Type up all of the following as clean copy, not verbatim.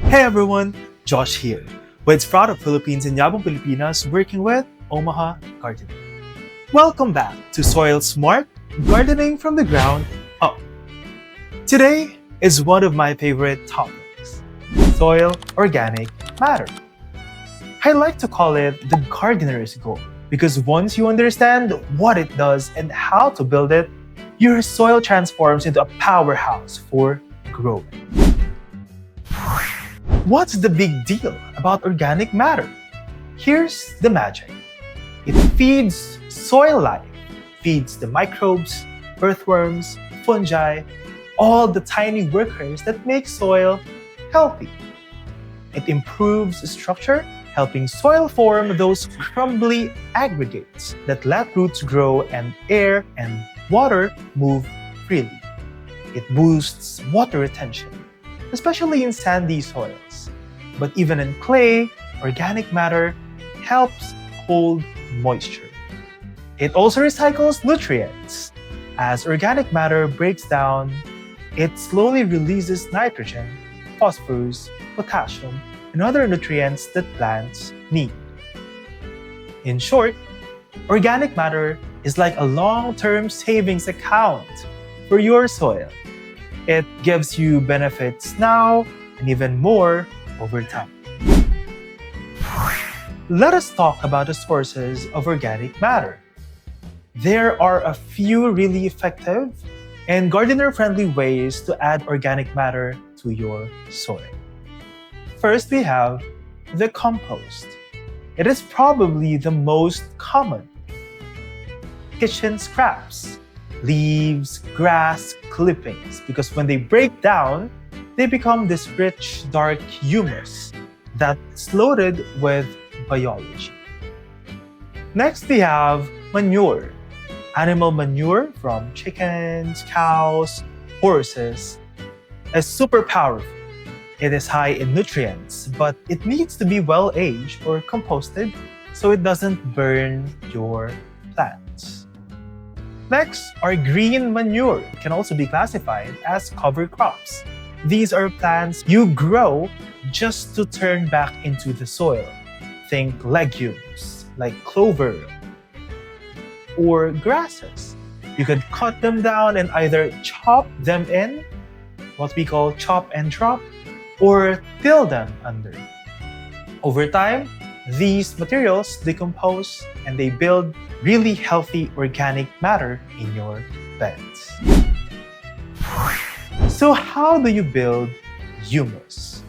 Hey everyone, Josh here, with Sprout of Philippines and Yabong Pilipinas working with Omaha Gardening. Welcome back to Soil Smart Gardening from the Ground Up. Today is one of my favorite topics, soil organic matter. I like to call it the gardener's goal because once you understand what it does and how to build it, your soil transforms into a powerhouse for growth. What's the big deal about organic matter? Here's the magic. It feeds soil life, feeds the microbes, earthworms, fungi, all the tiny workers that make soil healthy. It improves structure, helping soil form those crumbly aggregates that let roots grow and air and water move freely. It boosts water retention, especially in sandy soils. But even in clay, organic matter helps hold moisture. It also recycles nutrients. As organic matter breaks down, it slowly releases nitrogen, phosphorus, potassium, and other nutrients that plants need. In short, organic matter is like a long-term savings account for your soil. It gives you benefits now and even more over time. Let us talk about the sources of organic matter. There are a few really effective and gardener-friendly ways to add organic matter to your soil. First, we have the compost. It is probably the most common. Kitchen scraps, leaves, grass, clippings, because when they break down, they become this rich, dark humus that's loaded with biology. Next, we have manure. Animal manure from chickens, cows, horses is super powerful. It is high in nutrients, but it needs to be well aged or composted so it doesn't burn your plants. Next are green manure. It can also be classified as cover crops. These are plants you grow just to turn back into the soil. Think legumes like clover or grasses. You could cut them down and either chop them in, what we call chop and drop, or till them under. Over time, these materials decompose and they build really healthy organic matter in your beds. So how do you build humus?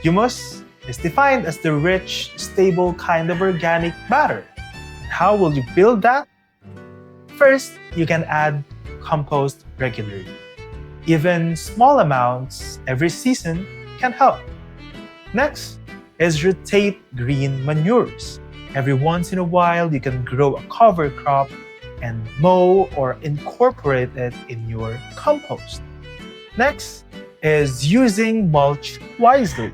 Humus is defined as the rich, stable kind of organic matter. How will you build that? First, you can add compost regularly. Even small amounts every season can help. Next is rotate green manures. Every once in a while, you can grow a cover crop and mow or incorporate it in your compost. Next is using mulch wisely.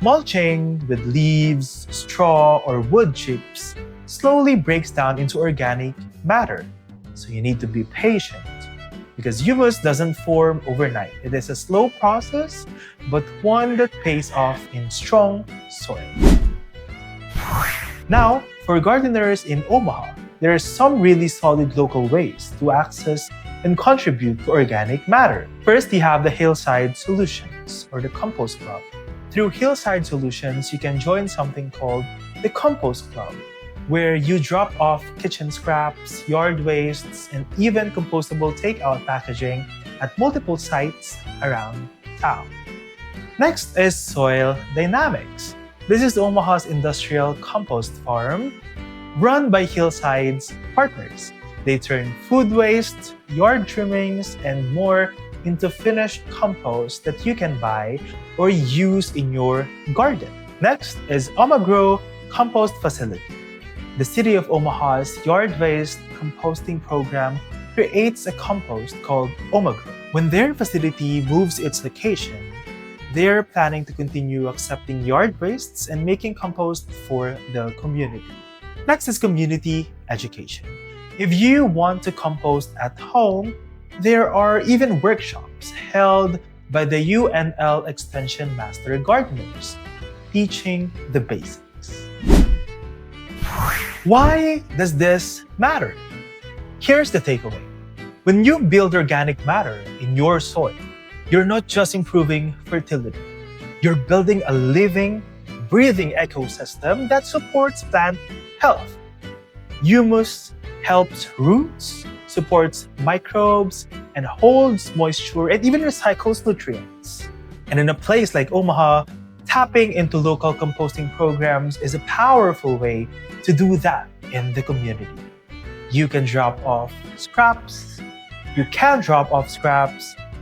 Mulching with leaves, straw, or wood chips slowly breaks down into organic matter. So you need to be patient because humus doesn't form overnight. It is a slow process, but one that pays off in strong soil. Now, for gardeners in Omaha, there are some really solid local ways to access and contribute to organic matter. First, you have the Hillside Solutions or the Compost Club. Through Hillside Solutions, you can join something called the Compost Club, where you drop off kitchen scraps, yard wastes, and even compostable takeout packaging at multiple sites around town. Next is Soil Dynamics. This is Omaha's industrial compost farm run by Hillside's partners. They turn food waste, yard trimmings, and more into finished compost that you can buy or use in your garden. Next is Omagrow Compost Facility. The City of Omaha's yard waste composting program creates a compost called Omagrow. When their facility moves its location, they're planning to continue accepting yard wastes and making compost for the community. Next is community education. If you want to compost at home, there are even workshops held by the UNL Extension Master Gardeners, teaching the basics. Why does this matter? Here's the takeaway. When you build organic matter in your soil, you're not just improving fertility. You're building a living, breathing ecosystem that supports plant health. Humus helps roots, supports microbes, and holds moisture and even recycles nutrients. And in a place like Omaha, tapping into local composting programs is a powerful way to do that in the community. You can drop off scraps,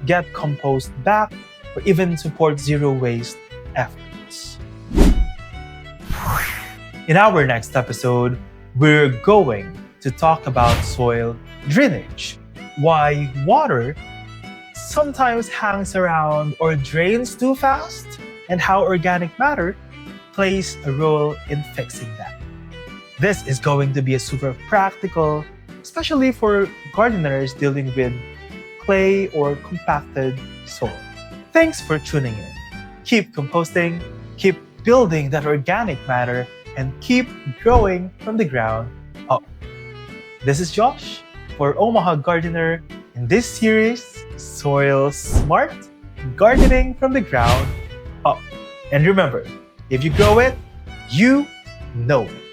get compost back, or even support zero waste efforts. In our next episode, we're going to talk about soil drainage, why water sometimes hangs around or drains too fast, and how organic matter plays a role in fixing that. This is going to be a super practical, especially for gardeners dealing with clay or compacted soil. Thanks for tuning in. Keep composting, keep building that organic matter, and keep growing from the ground up. This is Josh for Omaha Gardener in this series, Soil Smart, Gardening from the Ground Up. And remember, if you grow it, you know it.